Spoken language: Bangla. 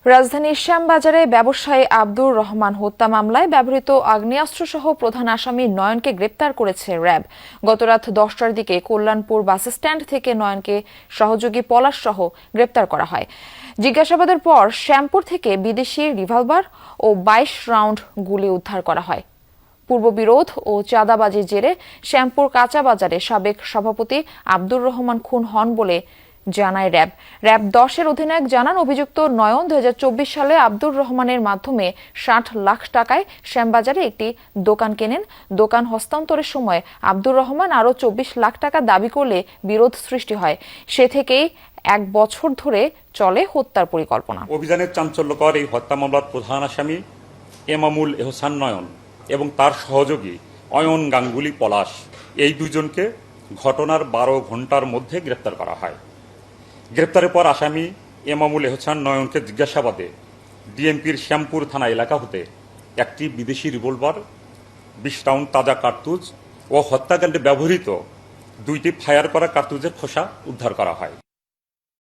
রাজধানীর শ্যামবাজারে ব্যবসায়ী আব্দুর রহমান হত্যা মামলায় ব্যবহৃত আগ্নেয়াস্ত্রসহ প্রধান আসামি নয়নকে গ্রেপ্তার করেছে র্যাব। গতরাত 10টার দিকে কল্যাণপুর বাসস্ট্যান্ড থেকে নয়নকে সহযোগী পলাশ সহ গ্রেপ্তার করা হয়। জিজ্ঞাসাবাদের পর শ্যামপুর থেকে বিদেশি রিভলভার ও 22 রাউন্ড গুলি উদ্ধার করা হয়। পূর্ববিরোধ ও চাঁদাবাজির জেরে শ্যামপুর কাঁচা বাজারে সাবেক সভাপতি আব্দুর রহমান খুন হন বলে জানায় র্যাব। র্যাব 10-এর অধিনায়ক জানান, অভিযুক্ত নয়ন 2024 সালে আব্দুর রহমানের মাধ্যমে 60 লাখ টাকায় শ্যামবাজারে একটি দোকান কেনেন। দোকান হস্তান্তরের সময় আব্দুর রহমান আরও 24 লাখ টাকা দাবি করলে বিরোধ সৃষ্টি হয়। সে থেকেই 1 বছর ধরে চলে হত্যার পরিকল্পনা। অভিযানের চাঞ্চল্যকর এই হত্যা মামলার প্রধান আসামি এমামুল এহসান নয়ন এবং তার সহযোগী অয়ন গাঙ্গুলি পলাশ, এই দুজনকে ঘটনার 12 ঘণ্টার মধ্যে গ্রেপ্তার করা হয়। গ্রেপ্তারের পর আসামি এমামুল এহসান নয়নকে জিজ্ঞাসাবাদে ডিএমপির শ্যামপুর থানা এলাকা হতে একটি বিদেশি রিভলভার, 20 রাউন্ড তাজা কার্তুজ ও হত্যাকাণ্ডে ব্যবহৃত 2টি ফায়ার করা কার্তুজের খোসা উদ্ধার করা হয়।